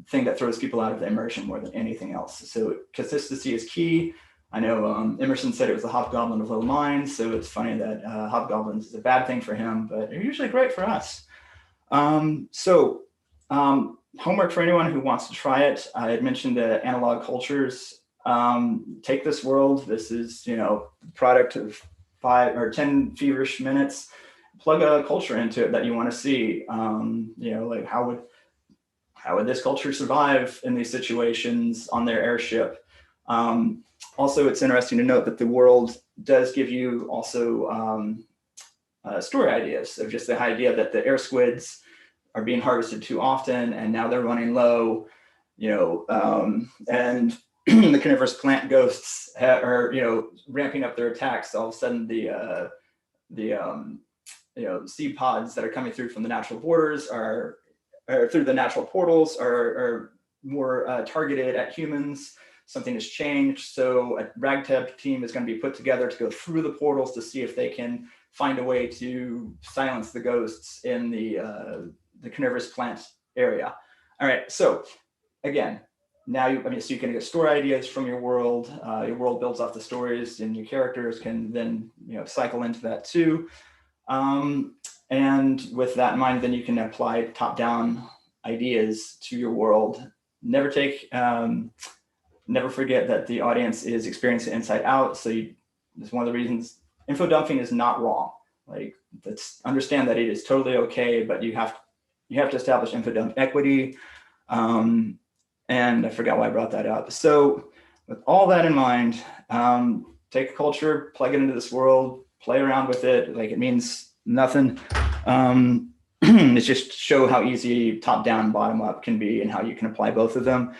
thing that throws people out of the immersion more than anything else. So consistency is key. I know Emerson said it was the hobgoblin of little minds, so it's funny that hobgoblins is a bad thing for him, but they're usually great for us. Homework for anyone who wants to try it. I had mentioned the analog cultures. Take this world. This is, product of 5 or 10 feverish minutes. Plug a culture into it that you want to see. Like how would this culture survive in these situations on their airship? Also, it's interesting to note that the world does give you also story ideas of just the idea that the air squids are being harvested too often, and now they're running low, and the carnivorous plant ghosts are, ramping up their attacks. All of a sudden, the seed pods that are coming through from the natural borders or through the natural portals are more targeted at humans. Something has changed. So a ragtag team is going to be put together to go through the portals to see if they can find a way to silence the ghosts in the carnivorous plant area. All right. So again, now so you can get story ideas from your world. Your world builds off the stories, and your characters can then cycle into that too. And with that in mind, then you can apply top-down ideas to your world. Never forget that the audience is experiencing inside out. So it's one of the reasons info dumping is not wrong. Like, let's understand that it is totally okay, but you have to establish info dump equity. And I forgot why I brought that up. So with all that in mind, take a culture, plug it into this world, play around with it. Like, it means nothing. It's just show how easy top-down, bottom-up can be, and how you can apply both of them.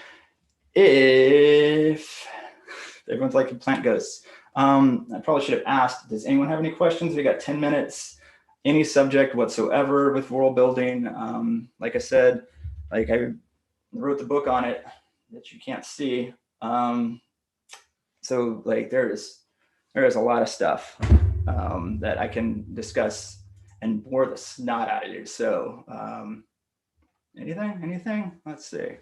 If everyone's like plant ghosts, I probably should have asked, does anyone have any questions? We got 10 minutes, any subject whatsoever with world building. Like I said, like I wrote the book on it that you can't see. So like there is a lot of stuff that I can discuss and bore the snot out of you. So anything? Let's see.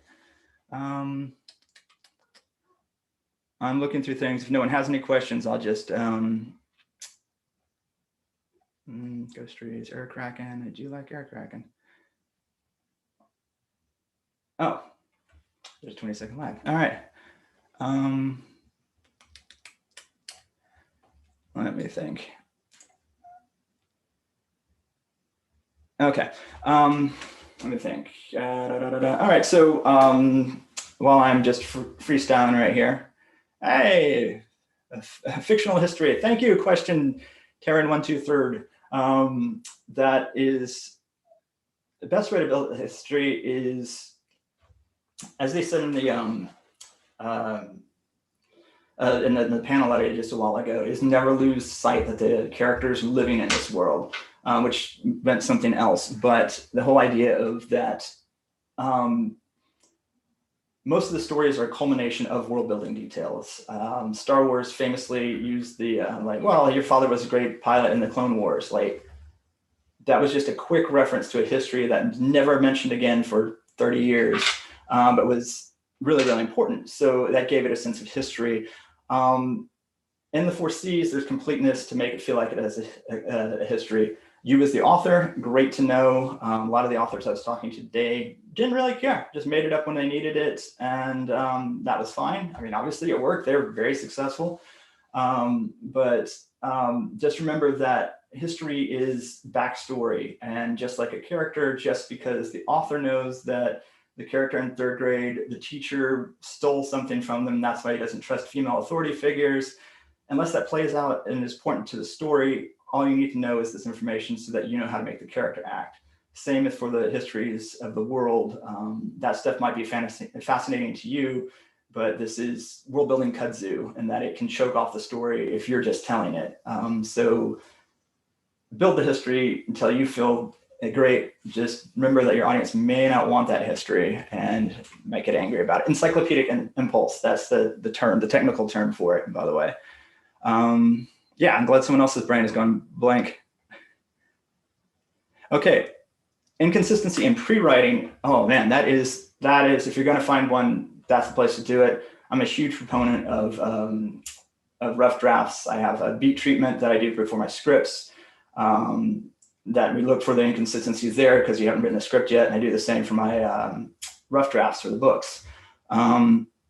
I'm looking through things. If no one has any questions, I'll just ghost trees, air kraken. I do like air kraken. Oh, there's a 20-second lag. All right. Let me think. Okay. Let me think. All right. So while I'm just freestyling right here. Hey, a fictional history. Thank you. Question, Taryn 123rd. That is, the best way to build history is, as they said in the panel that I did just a while ago, is never lose sight that the characters living in this world, which meant something else. But the whole idea of that, most of the stories are a culmination of world building details. Star Wars famously used the, well, your father was a great pilot in the Clone Wars. Like, that was just a quick reference to a history that never mentioned again for 30 years, but was really, really important. So that gave it a sense of history. In the 4Cs, there's completeness to make it feel like it has a history. You as the author, great to know. A lot of the authors I was talking to today didn't really care, just made it up when they needed it, and that was fine. I mean, obviously it worked, they're very successful. But just remember that history is backstory, and just like a character, just because the author knows that the character in 3rd grade, the teacher stole something from them, that's why he doesn't trust female authority figures, unless that plays out and is important to the story, all you need to know is this information so that you know how to make the character act. Same as for the histories of the world. That stuff might be fascinating to you, but this is world building kudzu, and that it can choke off the story if you're just telling it. So build the history until you feel great. Just remember that your audience may not want that history, and make it angry about it. Encyclopedic impulse, that's the term, the technical term for it, by the way. Yeah, I'm glad someone else's brain has gone blank. Okay, inconsistency in pre-writing. Oh man, that is, if you're gonna find one, that's the place to do it. I'm a huge proponent of rough drafts. I have a beat treatment that I do before my scripts, that we look for the inconsistencies there because you haven't written a script yet, and I do the same for my rough drafts for the books.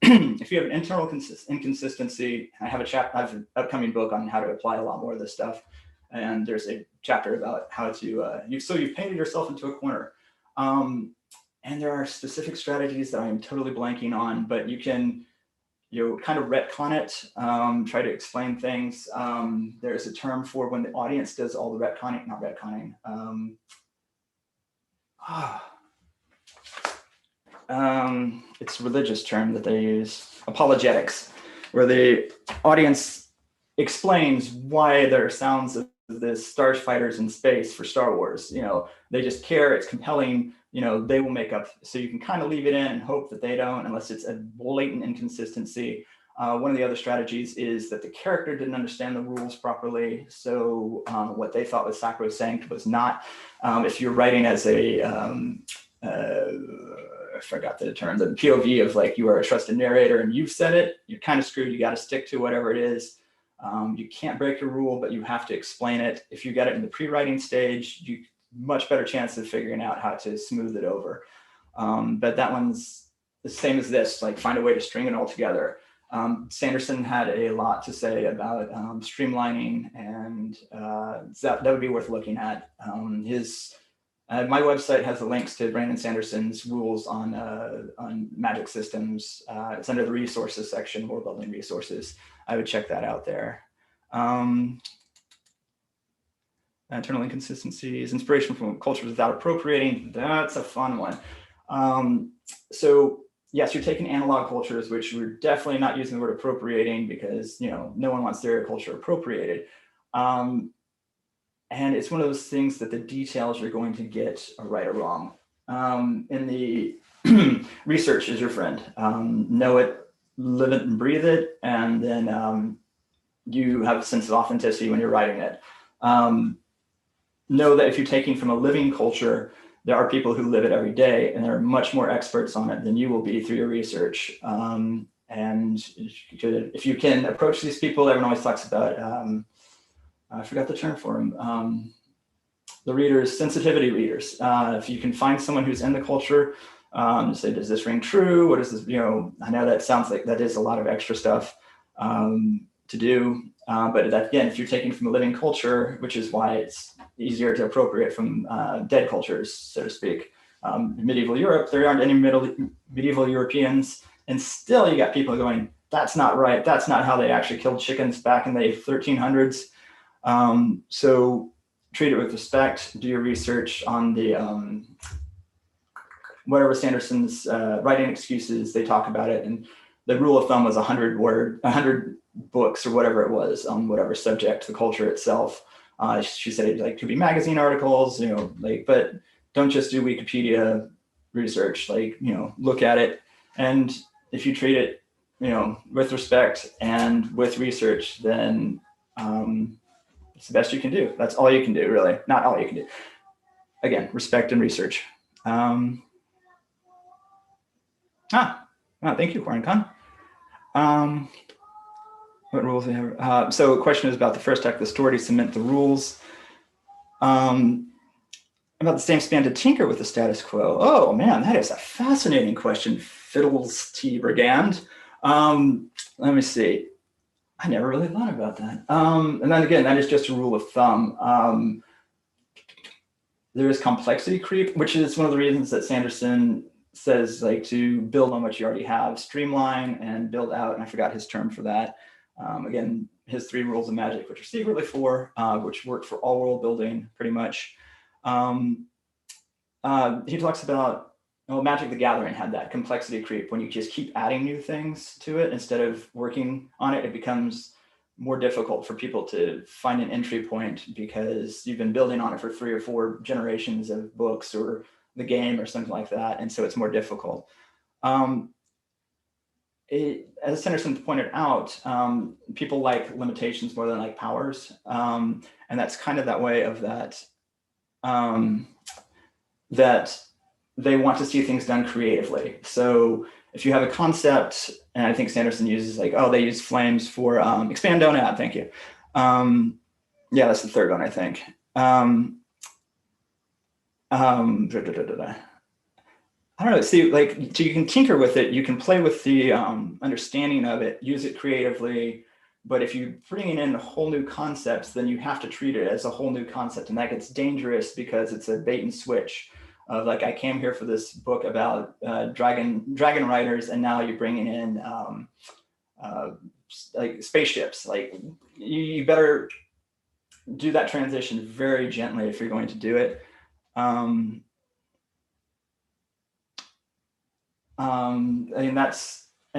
If you have an internal inconsistency, I have an upcoming book on how to apply a lot more of this stuff. And there's a chapter about how to, you've painted yourself into a corner. And there are specific strategies that I am totally blanking on, but you can, kind of retcon it, try to explain things. There's a term for when the audience does all the retconning, not retconning. It's a religious term that they use, apologetics, where the audience explains why there are sounds of the starfighters in space for Star Wars. They just care, it's compelling, they will make up. So you can kind of leave it in and hope that they don't, unless it's a blatant inconsistency. One of the other strategies is that the character didn't understand the rules properly. So what they thought was sacrosanct was not. If you're writing as a, I forgot the term, the POV of like you are a trusted narrator and you've said it, you're kind of screwed. You got to stick to whatever it is. You can't break your rule, but you have to explain it. If you got it in the pre-writing stage, you much better chance of figuring out how to smooth it over. But that one's the same as this, like find a way to string it all together. Sanderson had a lot to say about streamlining, and that would be worth looking at. My website has the links to Brandon Sanderson's rules on magic systems. It's under the resources section, world building resources. I would check that out there. Internal inconsistencies, inspiration from cultures without appropriating. That's a fun one. So yes, you're taking analog cultures, which we're definitely not using the word appropriating because no one wants their culture appropriated. And it's one of those things that the details you're going to get are right or wrong. In the research is your friend. Know it, live it and breathe it, and then you have a sense of authenticity when you're writing it. Know that if you're taking from a living culture, there are people who live it every day, and they're much more experts on it than you will be through your research. And if you can approach these people, everyone always talks about, I forgot the term for them. The readers, sensitivity readers. If you can find someone who's in the culture, say, does this ring true? What is this? I know that sounds like that is a lot of extra stuff to do. But that, again, if you're taking from a living culture, which is why it's easier to appropriate from dead cultures, so to speak. Medieval Europe, there aren't any medieval Europeans, and still you got people going, that's not right. That's not how they actually killed chickens back in the 1300s. So treat it with respect, do your research on the, whatever Sanderson's writing excuses, they talk about it. And the rule of thumb was 100 books or whatever it was on whatever subject, the culture itself. She said it like could be magazine articles, but don't just do Wikipedia research, look at it. And if you treat it, with respect and with research, then it's the best you can do. That's all you can do, really. Not all you can do. Again, respect and research. Thank you, Warren Khan. What rules do we have? So the question is about the first act of the story to cement the rules. About the same span to tinker with the status quo. Oh man, that is a fascinating question, Fiddles T. Brigand. Let me see. I never really thought about that. And then again, that is just a rule of thumb. There is complexity creep, which is one of the reasons that Sanderson says to build on what you already have, streamline and build out. And I forgot his term for that. Again, his 3 rules of magic, which are secretly 4, which work for all world building pretty much. He talks about, Magic the Gathering had that complexity creep. When you just keep adding new things to it instead of working on it, it becomes more difficult for people to find an entry point because you've been building on it for 3 or 4 generations of books or the game or something like that. And so it's more difficult. As Sanderson pointed out, people like limitations more than like powers. And that's kind of that way of that, that they want to see things done creatively. So if you have a concept, and I think Sanderson uses they use flames for expand, don't add, thank you. Yeah, that's the third one, I think. I don't know, see, so you can tinker with it, you can play with the understanding of it, use it creatively, but if you bring in whole new concepts, then you have to treat it as a whole new concept, and that gets dangerous because it's a bait and switch of I came here for this book about dragon riders, and now you're bringing in spaceships. You better do that transition very gently if you're going to do it. And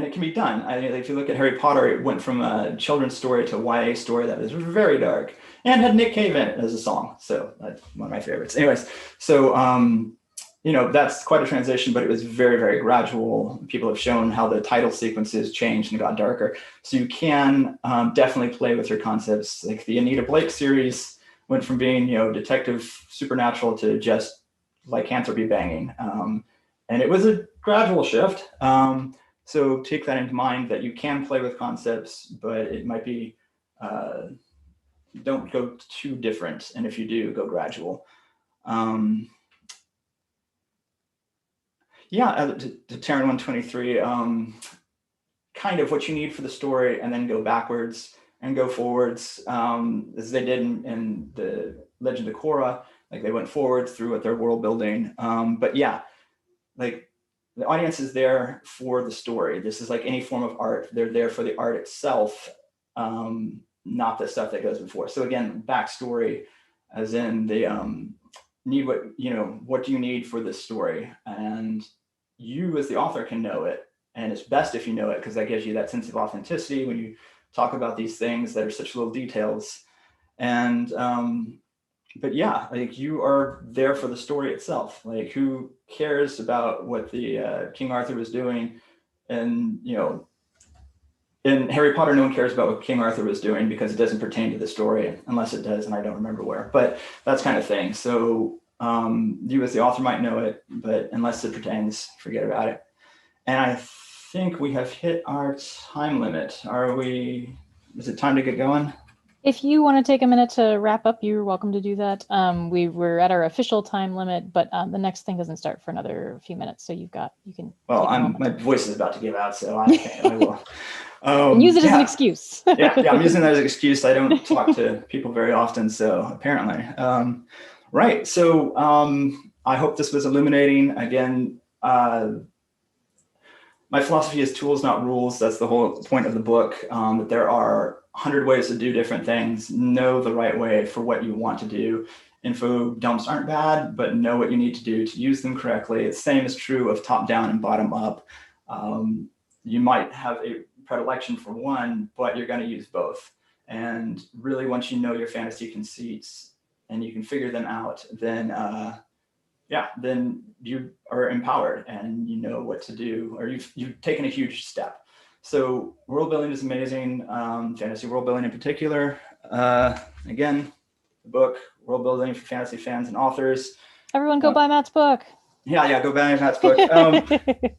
it can be done. If you look at Harry Potter, it went from a children's story to a YA story that was very dark and had Nick Cave in it as a song. So that's one of my favorites. Anyways, so, that's quite a transition, but it was very, very gradual. People have shown how the title sequences changed and got darker. So you can definitely play with your concepts. The Anita Blake series went from being, detective supernatural to just lycanthropy banging. And it was a gradual shift. So take that into mind that you can play with concepts, but it might be, don't go too different. And if you do, go gradual. To Terran 123, kind of what you need for the story, and then go backwards and go forwards, as they did in the Legend of Korra. They went forward through with their world building. But yeah, the audience is there for the story. This is like any form of art. They're there for the art itself, not the stuff that goes before. So again, backstory, as in they need what do you need for this story? And you as the author can know it. And it's best if you know it, because that gives you that sense of authenticity when you talk about these things that are such little details. And but yeah, you are there for the story itself. Who cares about what the King Arthur was doing? And in Harry Potter, no one cares about what King Arthur was doing because it doesn't pertain to the story, unless it does, and I don't remember where. But that's kind of thing. So you as the author might know it, but unless it pertains, forget about it. And I think we have hit our time limit. Is it time to get going? If you want to take a minute to wrap up, you're welcome to do that. We were at our official time limit, but the next thing doesn't start for another few minutes. So you can. Well, my voice is about to give out, so I will. And use it as an excuse. yeah, I'm using that as an excuse. I don't talk to people very often, so apparently. Right. So I hope this was illuminating. Again, my philosophy is tools, not rules. That's the whole point of the book. That there are 100 ways to do different things. Know the right way for what you want to do. Info dumps aren't bad, but know what you need to do to use them correctly. The same is true of top down and bottom up. You might have a predilection for one, but you're going to use both. And really, once you know your fantasy conceits and you can figure them out, then then you are empowered and you know what to do, or you've taken a huge step. So world building is amazing. Fantasy world building in particular. Again, the book World Building for Fantasy Fans and Authors. Everyone go buy Matt's book. Yeah, go buy Matt's book.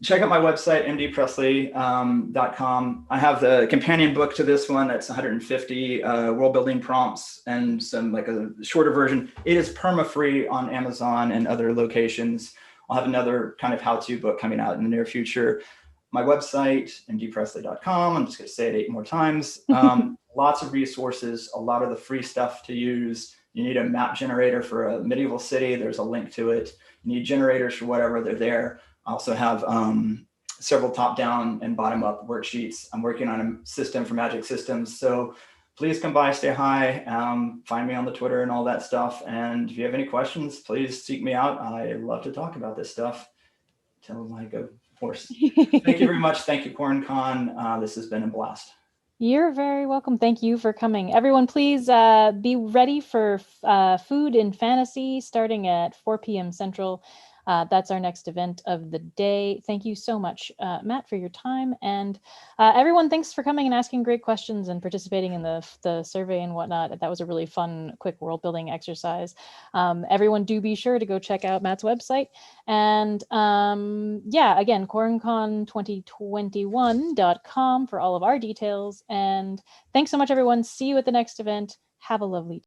Check out my website, mdpresley.com. I have the companion book to this one that's 150 world building prompts and some like a shorter version. It is perma-free on Amazon and other locations. I'll have another kind of how-to book coming out in the near future. My website, mdpresley.com. I'm just going to say it 8 more times. Lots of resources, a lot of the free stuff to use. You need a map generator for a medieval city. There's a link to it. You need generators for whatever, they're there. I also have several top-down and bottom-up worksheets. I'm working on a system for Magic Systems. So please come by, stay hi, find me on the Twitter and all that stuff. And if you have any questions, please seek me out. I love to talk about this stuff until I go hoarse. Thank you very much. Thank you, CornCon. This has been a blast. You're very welcome. Thank you for coming. Everyone, please be ready for Food in Fantasy starting at 4 p.m. Central. That's our next event of the day. Thank you so much, Matt, for your time. And everyone, thanks for coming and asking great questions and participating in the survey and whatnot. That was a really fun, quick world building exercise. Everyone, do be sure to go check out Matt's website. And again, corncon2021.com for all of our details. And thanks so much, everyone. See you at the next event. Have a lovely day.